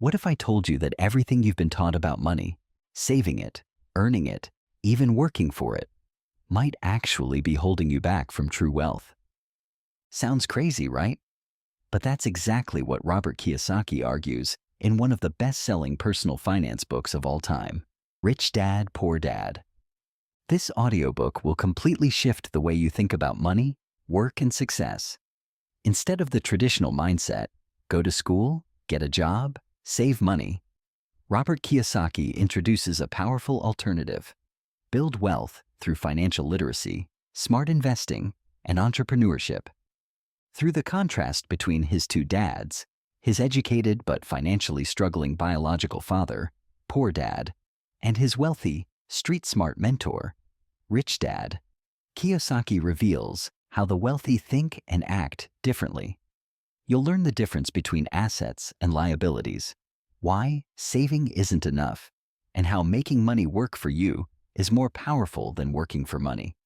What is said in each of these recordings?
What if I told you that everything you've been taught about money, saving it, earning it, even working for it, might actually be holding you back from true wealth? Sounds crazy, right? But that's exactly what Robert Kiyosaki argues in one of the best-selling personal finance books of all time, Rich Dad, Poor Dad. This audiobook will completely shift the way you think about money, work, and success. Instead of the traditional mindset, go to school, get a job, save money, Robert Kiyosaki introduces a powerful alternative: build wealth through financial literacy, smart investing, and entrepreneurship. Through the contrast between his two dads, his educated but financially struggling biological father, Poor Dad, and his wealthy, street-smart mentor, Rich Dad, Kiyosaki reveals how the wealthy think and act differently. You'll learn the difference between assets and liabilities, why saving isn't enough, and how making money work for you is more powerful than working for money.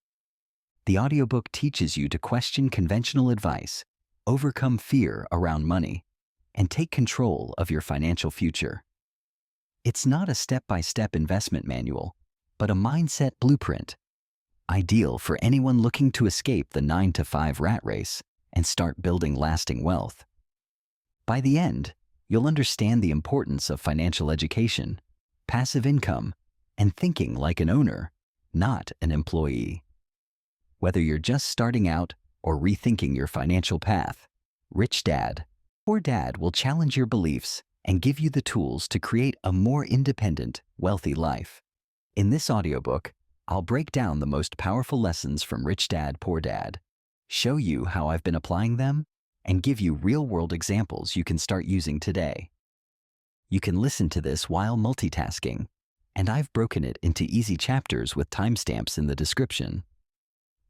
The audiobook teaches you to question conventional advice, overcome fear around money, and take control of your financial future. It's not a step-by-step investment manual, but a mindset blueprint, ideal for anyone looking to escape the 9-to-5 rat race and start building lasting wealth. By the end, you'll understand the importance of financial education, passive income, and thinking like an owner, not an employee. Whether you're just starting out or rethinking your financial path, Rich Dad, Poor Dad will challenge your beliefs and give you the tools to create a more independent, wealthy life. In this audiobook, I'll break down the most powerful lessons from Rich Dad, Poor Dad, show you how I've been applying them, and give you real-world examples you can start using today. You can listen to this while multitasking, and I've broken it into easy chapters with timestamps in the description.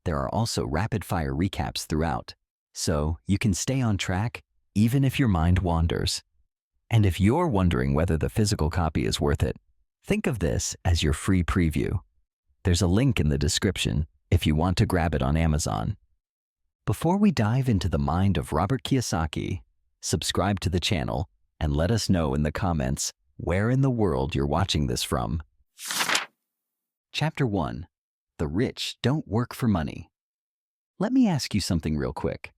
There are also rapid-fire recaps throughout, so you can stay on track even if your mind wanders. And if you're wondering whether the physical copy is worth it, think of this as your free preview. There's a link in the description if you want to grab it on Amazon. Before we dive into the mind of Robert Kiyosaki, subscribe to the channel and let us know in the comments where in the world you're watching this from. Chapter 1. The Rich Don't Work for Money. Let me ask you something real quick.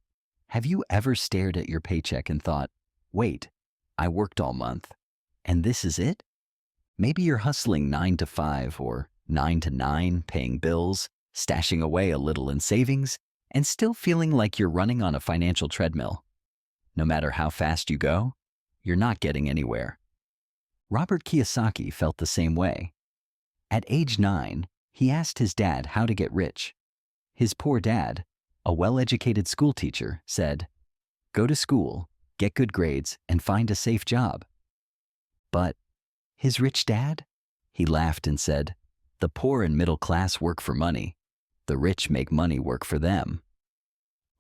Have you ever stared at your paycheck and thought, wait, I worked all month, and this is it? Maybe you're hustling 9 to 5 or 9 to 9, paying bills, stashing away a little in savings, and still feeling like you're running on a financial treadmill. No matter how fast you go, you're not getting anywhere. Robert Kiyosaki felt the same way. At age 9, he asked his dad how to get rich. His poor dad, a well-educated school teacher, said, "Go to school, get good grades, and find a safe job." But his rich dad? He laughed and said, "The poor and middle class work for money. The rich make money work for them."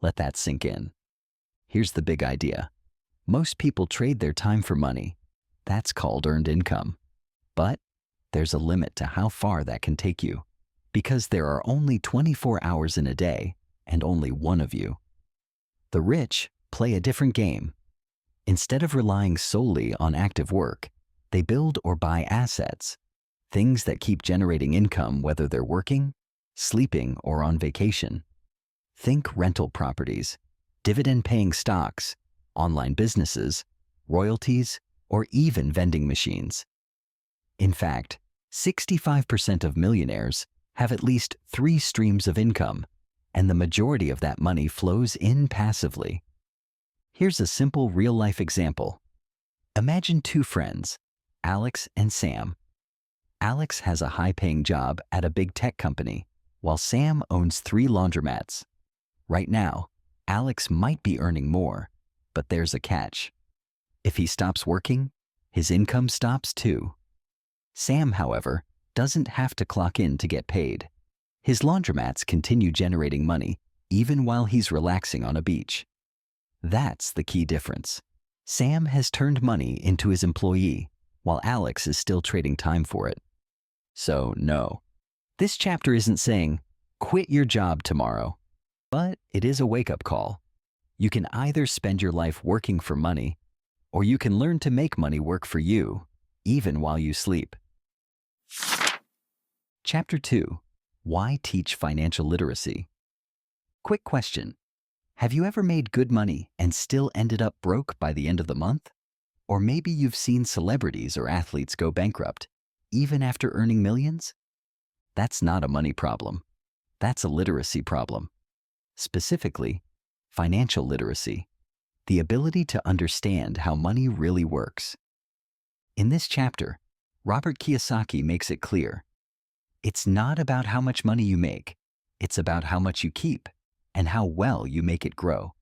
Let that sink in. Here's the big idea. Most people trade their time for money. That's called earned income. But there's a limit to how far that can take you, because there are only 24 hours in a day and only one of you. The rich play a different game. Instead of relying solely on active work, they build or buy assets, things that keep generating income whether they're working, sleeping, or on vacation. Think rental properties, dividend-paying stocks, online businesses, royalties, or even vending machines. In fact, 65% of millionaires have at least 3 streams of income, and the majority of that money flows in passively. Here's a simple real-life example. Imagine 2 friends, Alex and Sam. Alex has a high-paying job at a big tech company, while Sam owns 3 laundromats. Right now, Alex might be earning more, but there's a catch. If he stops working, his income stops too. Sam, however, doesn't have to clock in to get paid. His laundromats continue generating money even while he's relaxing on a beach. That's the key difference. Sam has turned money into his employee, while Alex is still trading time for it. So no, this chapter isn't saying, quit your job tomorrow, but it is a wake-up call. You can either spend your life working for money or you can learn to make money work for you, even while you sleep. Chapter 2. Why teach financial literacy? Quick question. Have you ever made good money and still ended up broke by the end of the month? Or maybe you've seen celebrities or athletes go bankrupt, even after earning millions? That's not a money problem. That's a literacy problem. Specifically, financial literacy, the ability to understand how money really works. In this chapter, Robert Kiyosaki makes it clear. It's not about how much money you make. It's about how much you keep and how well you make it grow.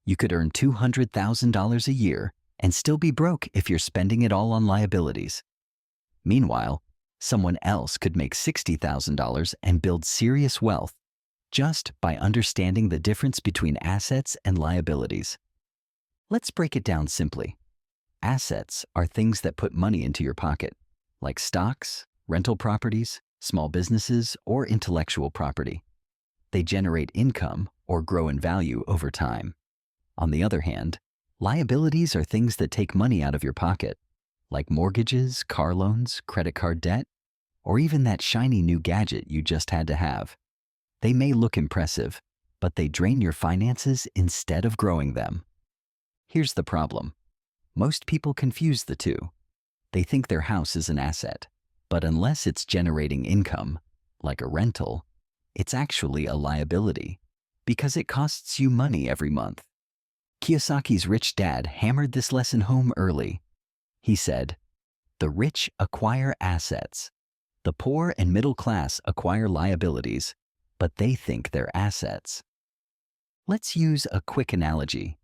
You could earn $200,000 a year and still be broke if you're spending it all on liabilities. Meanwhile, someone else could make $60,000 and build serious wealth just by understanding the difference between assets and liabilities. Let's break it down simply. Assets are things that put money into your pocket, like stocks, rental properties, small businesses, or intellectual property. They generate income or grow in value over time. On the other hand, liabilities are things that take money out of your pocket, like mortgages, car loans, credit card debt, or even that shiny new gadget you just had to have. They may look impressive, but they drain your finances instead of growing them. Here's the problem. Most people confuse the two. They think their house is an asset, but unless it's generating income, like a rental, it's actually a liability because it costs you money every month. Kiyosaki's rich dad hammered this lesson home early. He said, "The rich acquire assets. The poor and middle class acquire liabilities, but they think they're assets." Let's use a quick analogy.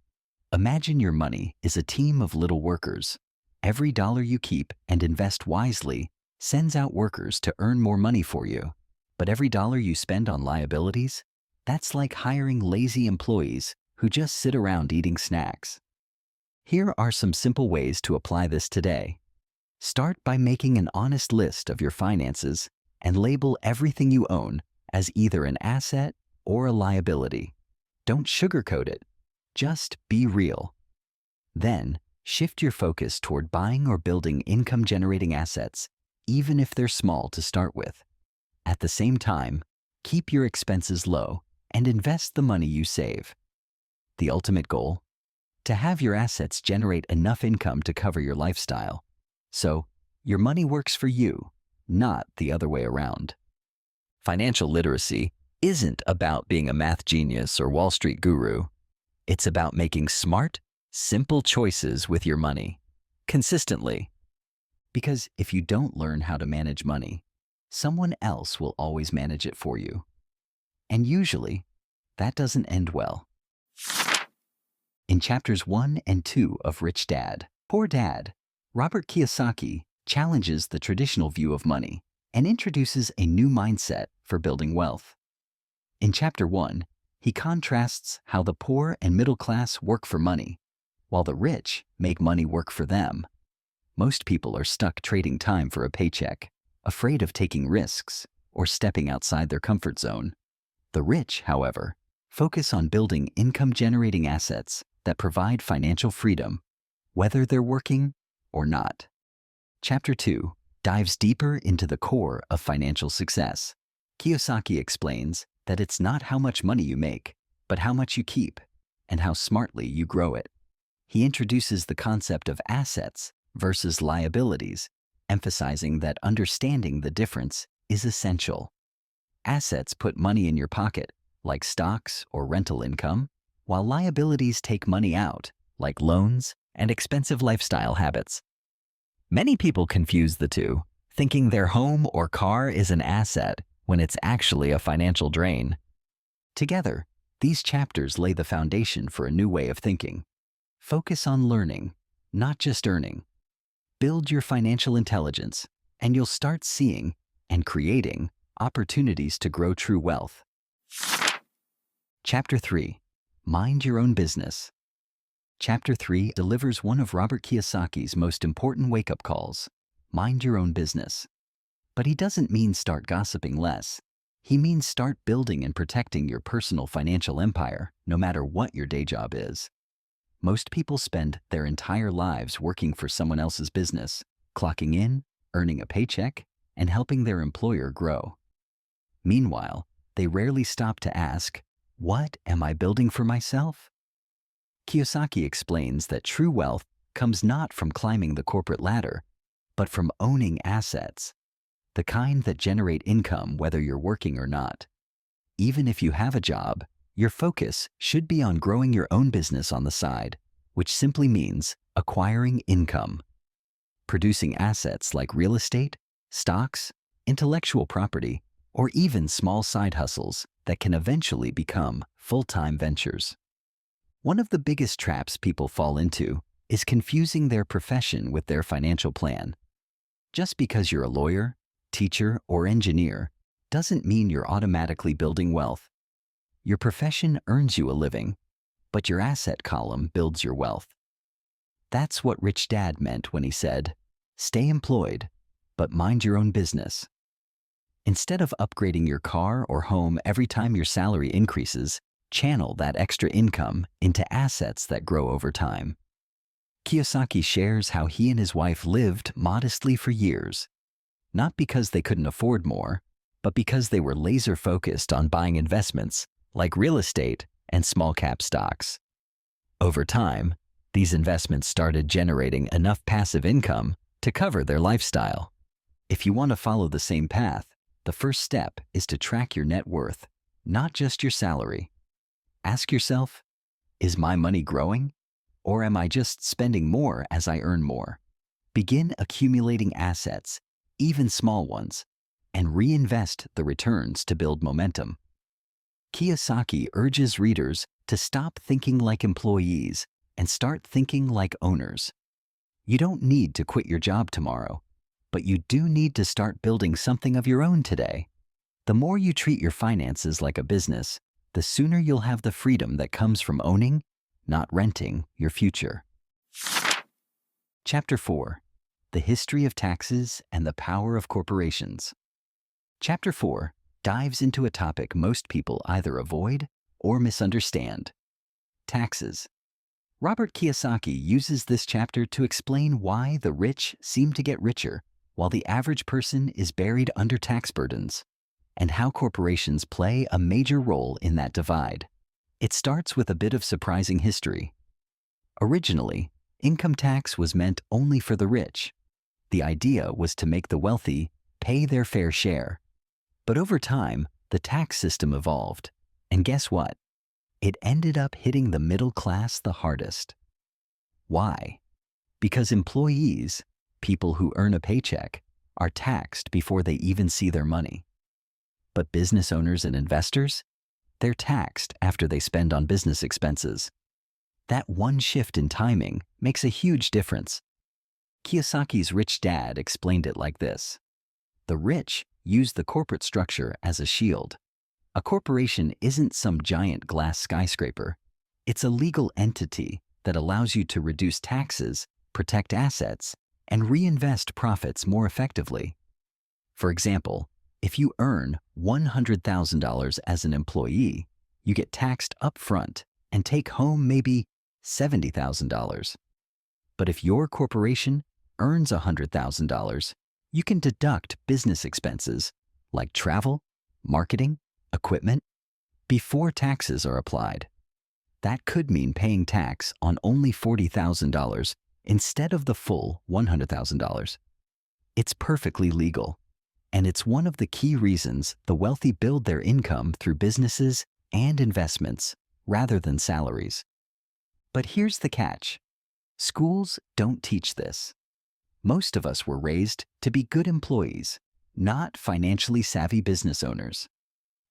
Imagine your money is a team of little workers. Every dollar you keep and invest wisely sends out workers to earn more money for you. But every dollar you spend on liabilities, that's like hiring lazy employees who just sit around eating snacks. Here are some simple ways to apply this today. Start by making an honest list of your finances and label everything you own as either an asset or a liability. Don't sugarcoat it. Just be real. Then, shift your focus toward buying or building income-generating assets, even if they're small to start with. At the same time, keep your expenses low and invest the money you save. The ultimate goal? To have your assets generate enough income to cover your lifestyle. So, your money works for you, not the other way around. Financial literacy isn't about being a math genius or Wall Street guru. It's about making smart, simple choices with your money, consistently. Because if you don't learn how to manage money, someone else will always manage it for you. And usually, that doesn't end well. In chapters 1 and 2 of Rich Dad, Poor Dad, Robert Kiyosaki challenges the traditional view of money and introduces a new mindset for building wealth. In chapter 1, he contrasts how the poor and middle class work for money, while the rich make money work for them. Most people are stuck trading time for a paycheck, afraid of taking risks or stepping outside their comfort zone. The rich, however, focus on building income-generating assets that provide financial freedom, whether they're working or not. Chapter 2 dives deeper into the core of financial success. Kiyosaki explains that it's not how much money you make, but how much you keep and how smartly you grow it. He introduces the concept of assets versus liabilities, emphasizing that understanding the difference is essential. Assets put money in your pocket, like stocks or rental income, while liabilities take money out, like loans and expensive lifestyle habits. Many people confuse the two, thinking their home or car is an asset when it's actually a financial drain. Together, these chapters lay the foundation for a new way of thinking. Focus on learning, not just earning. Build your financial intelligence, and you'll start seeing and creating opportunities to grow true wealth. Chapter 3. Mind Your Own Business. Chapter 3 delivers one of Robert Kiyosaki's most important wake-up calls: mind your own business. But he doesn't mean start gossiping less. He means start building and protecting your personal financial empire, no matter what your day job is. Most people spend their entire lives working for someone else's business, clocking in, earning a paycheck, and helping their employer grow. Meanwhile, they rarely stop to ask, "What am I building for myself?" Kiyosaki explains that true wealth comes not from climbing the corporate ladder, but from owning assets, the kind that generate income whether you're working or not. Even if you have a job, your focus should be on growing your own business on the side, which simply means acquiring income. Producing assets like real estate, stocks, intellectual property, or even small side hustles that can eventually become full-time ventures. One of the biggest traps people fall into is confusing their profession with their financial plan. Just because you're a lawyer, teacher, or engineer doesn't mean you're automatically building wealth. Your profession earns you a living, but your asset column builds your wealth. That's what Rich Dad meant when he said, "Stay employed, but mind your own business." Instead of upgrading your car or home every time your salary increases, channel that extra income into assets that grow over time. Kiyosaki shares how he and his wife lived modestly for years, not because they couldn't afford more, but because they were laser-focused on buying investments like real estate and small-cap stocks. Over time, these investments started generating enough passive income to cover their lifestyle. If you want to follow the same path, the first step is to track your net worth, not just your salary. Ask yourself, is my money growing? Or am I just spending more as I earn more? Begin accumulating assets, even small ones, and reinvest the returns to build momentum. Kiyosaki urges readers to stop thinking like employees and start thinking like owners. You don't need to quit your job tomorrow, but you do need to start building something of your own today. The more you treat your finances like a business, the sooner you'll have the freedom that comes from owning, not renting, your future. Chapter 4. The History of Taxes and the Power of Corporations. Chapter 4 dives into a topic most people either avoid or misunderstand: taxes. Robert Kiyosaki uses this chapter to explain why the rich seem to get richer while the average person is buried under tax burdens, and how corporations play a major role in that divide. It starts with a bit of surprising history. Originally, income tax was meant only for the rich. The idea was to make the wealthy pay their fair share. But over time, the tax system evolved, and guess what? It ended up hitting the middle class the hardest. Why? Because employees, people who earn a paycheck, are taxed before they even see their money. But business owners and investors? They're taxed after they spend on business expenses. That one shift in timing makes a huge difference. Kiyosaki's Rich Dad explained it like this: the rich use the corporate structure as a shield. A corporation isn't some giant glass skyscraper. It's a legal entity that allows you to reduce taxes, protect assets, and reinvest profits more effectively. For example, if you earn $100,000 as an employee, you get taxed up front and take home maybe $70,000. But if your corporation earns $100,000, you can deduct business expenses like travel, marketing, equipment before taxes are applied. That could mean paying tax on only $40,000 instead of the full $100,000. It's perfectly legal, and it's one of the key reasons the wealthy build their income through businesses and investments rather than salaries. But here's the catch: schools don't teach this. Most of us were raised to be good employees, not financially savvy business owners.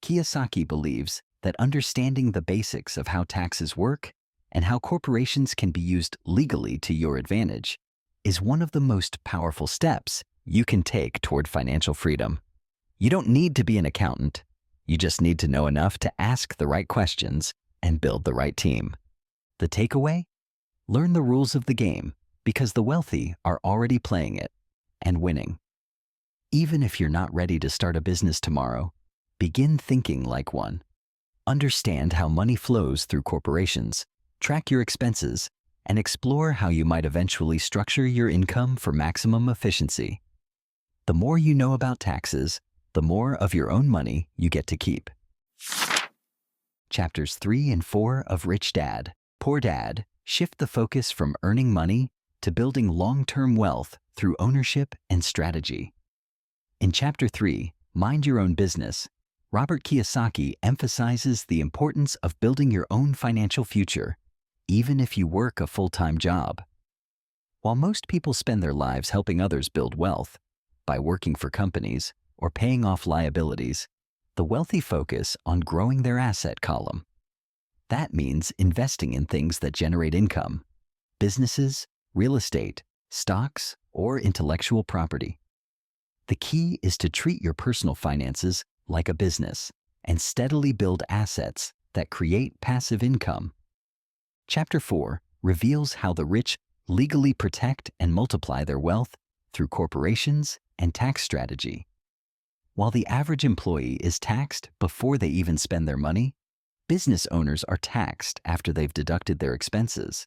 Kiyosaki believes that understanding the basics of how taxes work and how corporations can be used legally to your advantage is one of the most powerful steps you can take toward financial freedom. You don't need to be an accountant. You just need to know enough to ask the right questions and build the right team. The takeaway? Learn the rules of the game, because the wealthy are already playing it and winning. Even if you're not ready to start a business tomorrow, begin thinking like one. Understand how money flows through corporations, track your expenses, and explore how you might eventually structure your income for maximum efficiency. The more you know about taxes, the more of your own money you get to keep. Chapters 3 and 4 of Rich Dad, Poor Dad shift the focus from earning money to building long-term wealth through ownership and strategy. In Chapter 3, Mind Your Own Business, Robert Kiyosaki emphasizes the importance of building your own financial future, even if you work a full-time job. While most people spend their lives helping others build wealth by working for companies or paying off liabilities, the wealthy focus on growing their asset column. That means investing in things that generate income, businesses, real estate, stocks, or intellectual property. The key is to treat your personal finances like a business and steadily build assets that create passive income. Chapter 4 reveals how the rich legally protect and multiply their wealth through corporations and tax strategy. While the average employee is taxed before they even spend their money, business owners are taxed after they've deducted their expenses.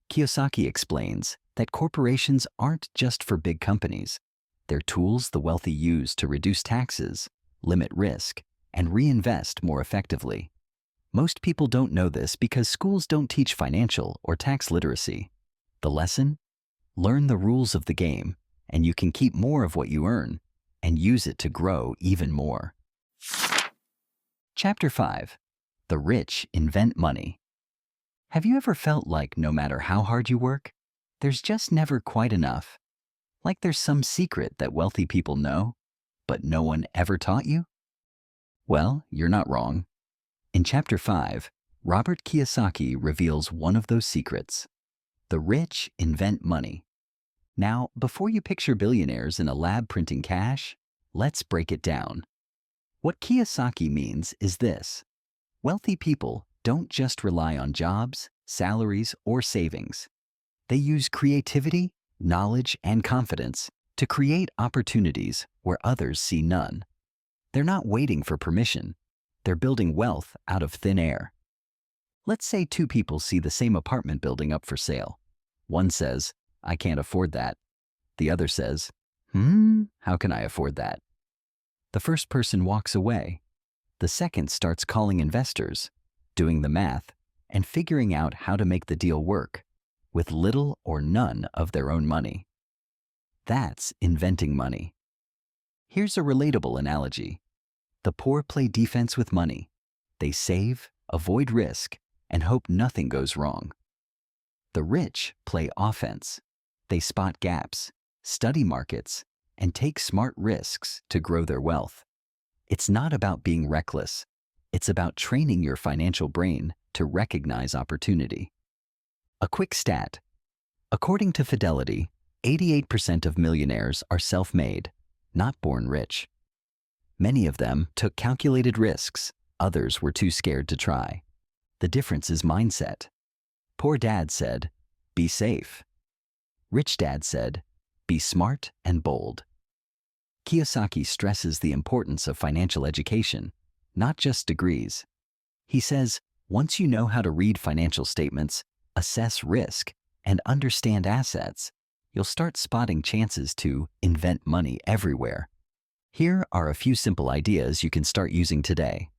Kiyosaki explains that corporations aren't just for big companies. They're tools the wealthy use to reduce taxes, limit risk, and reinvest more effectively. Most people don't know this because schools don't teach financial or tax literacy. The lesson? Learn the rules of the game, and you can keep more of what you earn and use it to grow even more. Chapter 5. The Rich Invent Money. Have you ever felt like no matter how hard you work, there's just never quite enough? Like there's some secret that wealthy people know, but no one ever taught you? Well, you're not wrong. In Chapter 5, Robert Kiyosaki reveals one of those secrets. The rich invent money. Now, before you picture billionaires in a lab printing cash, let's break it down. What Kiyosaki means is this: wealthy people don't just rely on jobs, salaries, or savings. They use creativity, knowledge, and confidence to create opportunities where others see none. They're not waiting for permission. They're building wealth out of thin air. Let's say two people see the same apartment building up for sale. One says, "I can't afford that." The other says, "How can I afford that?" The first person walks away. The second starts calling investors, doing the math, and figuring out how to make the deal work with little or none of their own money. That's inventing money. Here's a relatable analogy. The poor play defense with money. They save, avoid risk, and hope nothing goes wrong. The rich play offense. They spot gaps, study markets, and take smart risks to grow their wealth. It's not about being reckless. It's about training your financial brain to recognize opportunity. A quick stat. According to Fidelity, 88% of millionaires are self-made, not born rich. Many of them took calculated risks. Others were too scared to try. The difference is mindset. Poor Dad said, "Be safe." Rich Dad said, "Be smart and bold." Kiyosaki stresses the importance of financial education, not just degrees. He says, once you know how to read financial statements, assess risk, and understand assets, you'll start spotting chances to invent money everywhere. Here are a few simple ideas you can start using today.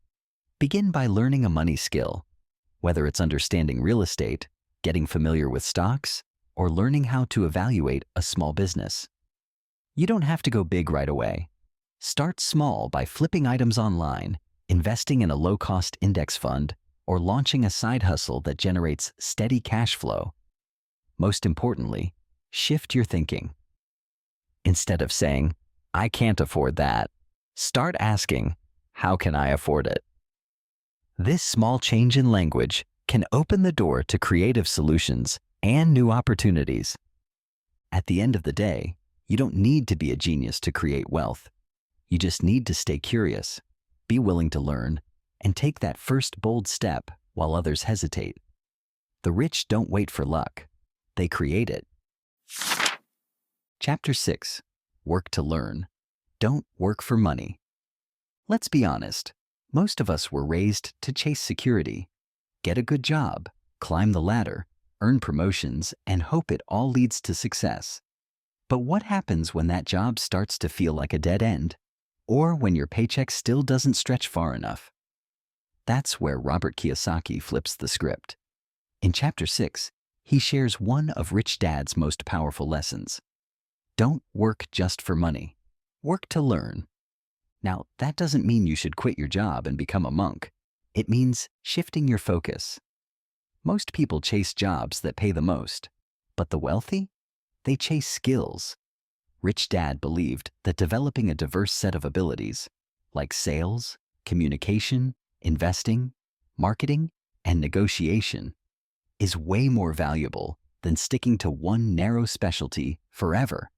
Begin by learning a money skill, whether it's understanding real estate, getting familiar with stocks, or learning how to evaluate a small business. You don't have to go big right away. Start small by flipping items online, investing in a low-cost index fund, or launching a side hustle that generates steady cash flow. Most importantly, shift your thinking. Instead of saying, "I can't afford that," start asking, "How can I afford it?" This small change in language can open the door to creative solutions and new opportunities. At the end of the day, you don't need to be a genius to create wealth. You just need to stay curious, be willing to learn, and take that first bold step while others hesitate. The rich don't wait for luck. They create it. Chapter 6. Work to learn. Don't work for money. Let's be honest. Most of us were raised to chase security. Get a good job, climb the ladder, earn promotions, and hope it all leads to success. But what happens when that job starts to feel like a dead end? Or when your paycheck still doesn't stretch far enough? That's where Robert Kiyosaki flips the script. In Chapter 6, he shares one of Rich Dad's most powerful lessons. Don't work just for money. Work to learn. Now, that doesn't mean you should quit your job and become a monk. It means shifting your focus. Most people chase jobs that pay the most, but the wealthy? They chase skills. Rich Dad believed that developing a diverse set of abilities, like sales, communication, investing, marketing, and negotiation, is way more valuable than sticking to one narrow specialty forever.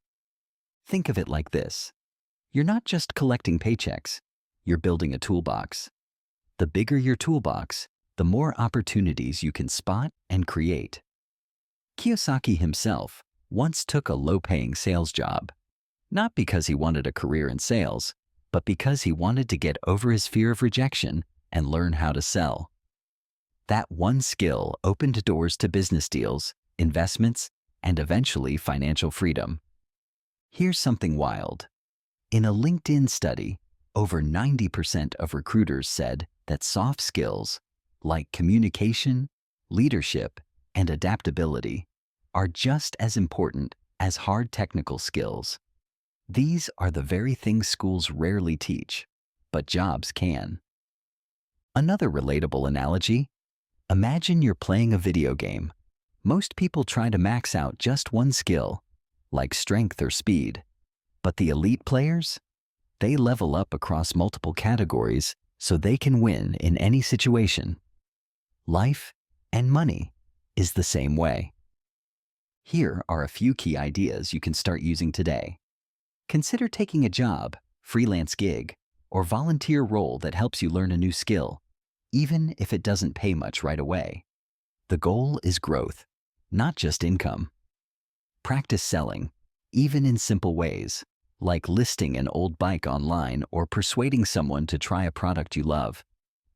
Think of it like this. You're not just collecting paychecks, you're building a toolbox. The bigger your toolbox, the more opportunities you can spot and create. Kiyosaki himself once took a low-paying sales job, not because he wanted a career in sales, but because he wanted to get over his fear of rejection and learn how to sell. That one skill opened doors to business deals, investments, and eventually financial freedom. Here's something wild. In a LinkedIn study, over 90% of recruiters said that soft skills, like communication, leadership, and adaptability, are just as important as hard technical skills. These are the very things schools rarely teach, but jobs can. Another relatable analogy: imagine you're playing a video game. Most people try to max out just one skill, like strength or speed. But the elite players? They level up across multiple categories so they can win in any situation. Life and money is the same way. Here are a few key ideas you can start using today. Consider taking a job, freelance gig, or volunteer role that helps you learn a new skill, even if it doesn't pay much right away. The goal is growth, not just income. Practice selling, even in simple ways, like listing an old bike online or persuading someone to try a product you love.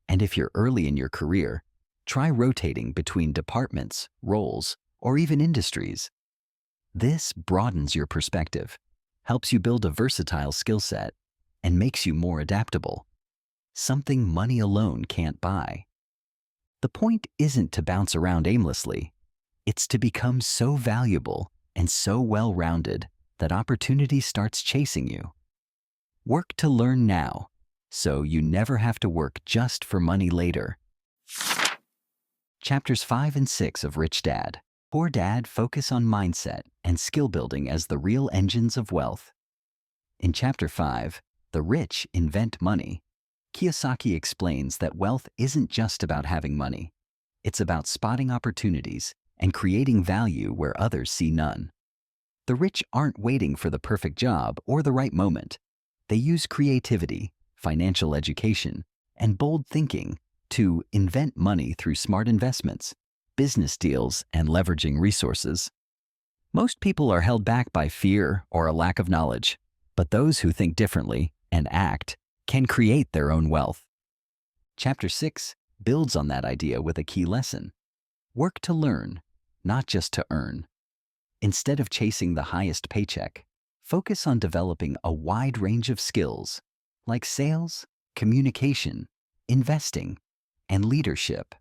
And if you're early in your career, try rotating between departments, roles, or even industries. This broadens your perspective, helps you build a versatile skill set, and makes you more adaptable. Something money alone can't buy. The point isn't to bounce around aimlessly. It's to become so valuable and so well-rounded that opportunity starts chasing you. Work to learn now, so you never have to work just for money later. Chapters 5 and 6 of Rich Dad, Poor Dad focus on mindset and skill building as the real engines of wealth. In Chapter 5, The Rich Invent Money, Kiyosaki explains that wealth isn't just about having money. It's about spotting opportunities and creating value where others see none. The rich aren't waiting for the perfect job or the right moment. They use creativity, financial education, and bold thinking to invent money through smart investments, business deals, and leveraging resources. Most people are held back by fear or a lack of knowledge, but those who think differently and act can create their own wealth. Chapter 6 builds on that idea with a key lesson. Work to learn, not just to earn. Instead of chasing the highest paycheck, focus on developing a wide range of skills like sales, communication, investing, and leadership.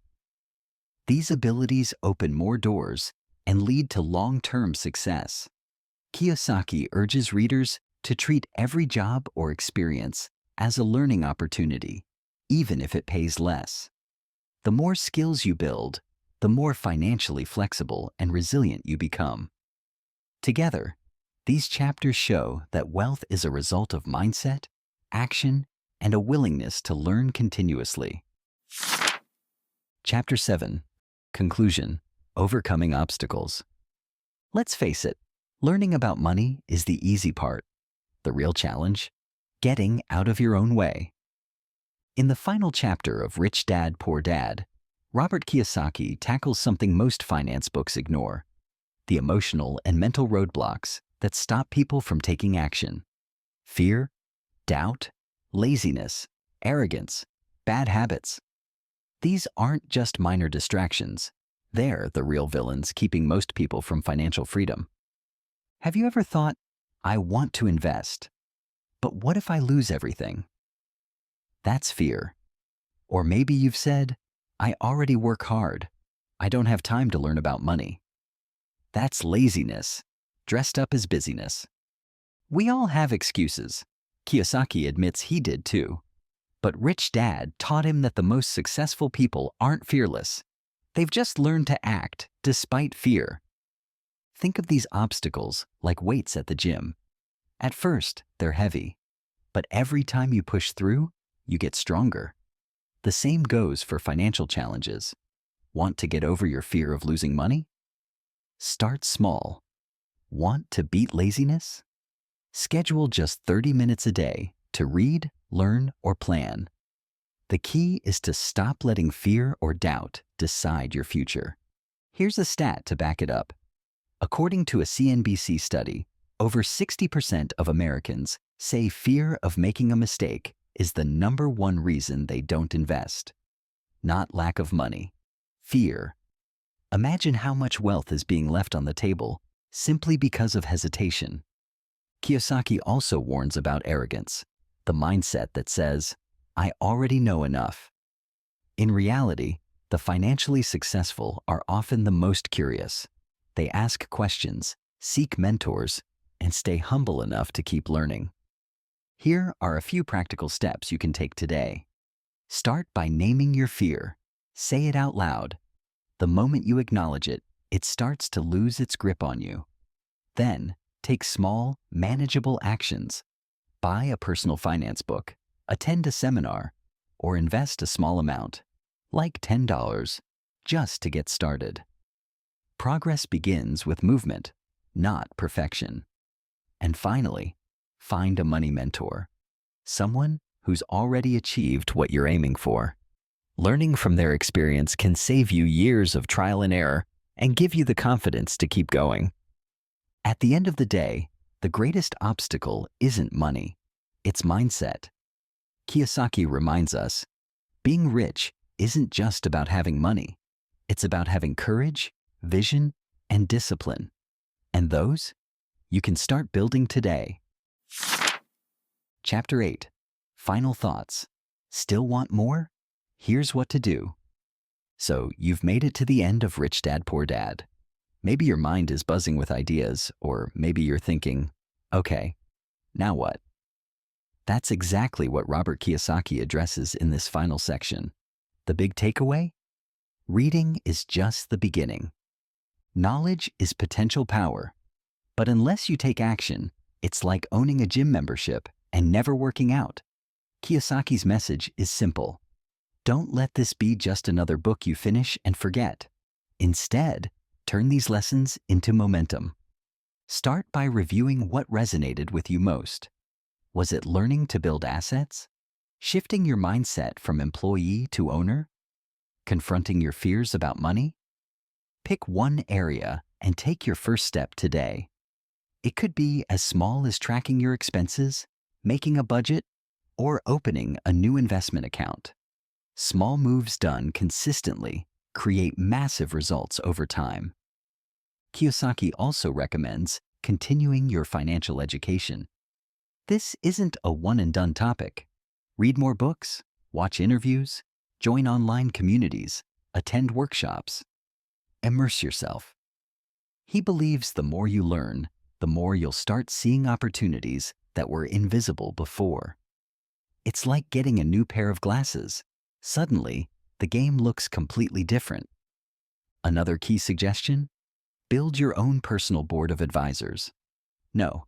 These abilities open more doors and lead to long-term success. Kiyosaki urges readers to treat every job or experience as a learning opportunity, even if it pays less. The more skills you build, the more financially flexible and resilient you become. Together, these chapters show that wealth is a result of mindset, action, and a willingness to learn continuously. Chapter 7, Conclusion: Overcoming Obstacles. Let's face it, learning about money is the easy part. The real challenge: getting out of your own way. In the final chapter of Rich Dad, Poor Dad, Robert Kiyosaki tackles something most finance books ignore: the emotional and mental roadblocks that stop people from taking action. Fear, doubt, laziness, arrogance, bad habits. These aren't just minor distractions. They're the real villains keeping most people from financial freedom. Have you ever thought, I want to invest, but what if I lose everything? That's fear. Or maybe you've said, I already work hard. I don't have time to learn about money. That's laziness, dressed up as busyness. We all have excuses. Kiyosaki admits he did too. But Rich Dad taught him that the most successful people aren't fearless. They've just learned to act despite fear. Think of these obstacles like weights at the gym. At first, they're heavy, but every time you push through, you get stronger. The same goes for financial challenges. Want to get over your fear of losing money? Start small. Want to beat laziness? Schedule just 30 minutes a day to read, learn, or plan. The key is to stop letting fear or doubt decide your future. Here's a stat to back it up. According to a CNBC study, over 60% of Americans say fear of making a mistake is the #1 reason they don't invest. Not lack of money, fear. Imagine how much wealth is being left on the table simply because of hesitation. Kiyosaki also warns about arrogance, the mindset that says, I already know enough. In reality, the financially successful are often the most curious. They ask questions, seek mentors, and stay humble enough to keep learning. Here are a few practical steps you can take today. Start by naming your fear. Say it out loud. The moment you acknowledge it, it starts to lose its grip on you. Then, take small, manageable actions. Buy a personal finance book, attend a seminar, or invest a small amount, like $10, just to get started. Progress begins with movement, not perfection. And finally, find a money mentor, someone who's already achieved what you're aiming for. Learning from their experience can save you years of trial and error and give you the confidence to keep going. At the end of the day, the greatest obstacle isn't money, it's mindset. Kiyosaki reminds us, being rich isn't just about having money. It's about having courage, vision, and discipline. And those, you can start building today. Chapter 8. Final thoughts. Still want more? Here's what to do. So, you've made it to the end of Rich Dad, Poor Dad. Maybe your mind is buzzing with ideas, or maybe you're thinking, okay, now what? That's exactly what Robert Kiyosaki addresses in this final section. The big takeaway? Reading is just the beginning. Knowledge is potential power, but unless you take action, it's like owning a gym membership and never working out. Kiyosaki's message is simple. Don't let this be just another book you finish and forget. Instead, turn these lessons into momentum. Start by reviewing what resonated with you most. Was it learning to build assets? Shifting your mindset from employee to owner? Confronting your fears about money? Pick one area and take your first step today. It could be as small as tracking your expenses, making a budget, or opening a new investment account. Small moves done consistently create massive results over time. Kiyosaki also recommends continuing your financial education. This isn't a one-and-done topic. Read more books, watch interviews, join online communities, attend workshops. Immerse yourself. He believes the more you learn, the more you'll start seeing opportunities that were invisible before. It's like getting a new pair of glasses. Suddenly, the game looks completely different. Another key suggestion? Build your own personal board of advisors. No,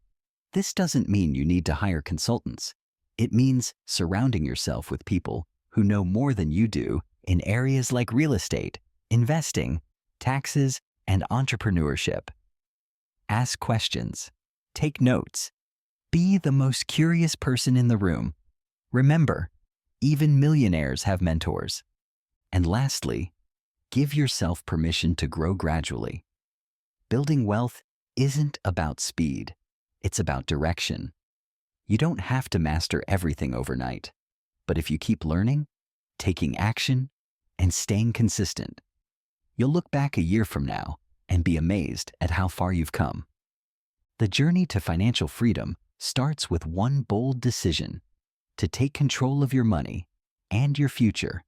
this doesn't mean you need to hire consultants. It means surrounding yourself with people who know more than you do in areas like real estate, investing, taxes, and entrepreneurship. Ask questions. Take notes. Be the most curious person in the room. Remember, even millionaires have mentors. And lastly, give yourself permission to grow gradually. Building wealth isn't about speed. It's about direction. You don't have to master everything overnight. But if you keep learning, taking action, and staying consistent, You'll look back a year from now and be amazed at how far you've come. The journey to financial freedom starts with one bold decision: to take control of your money and your future.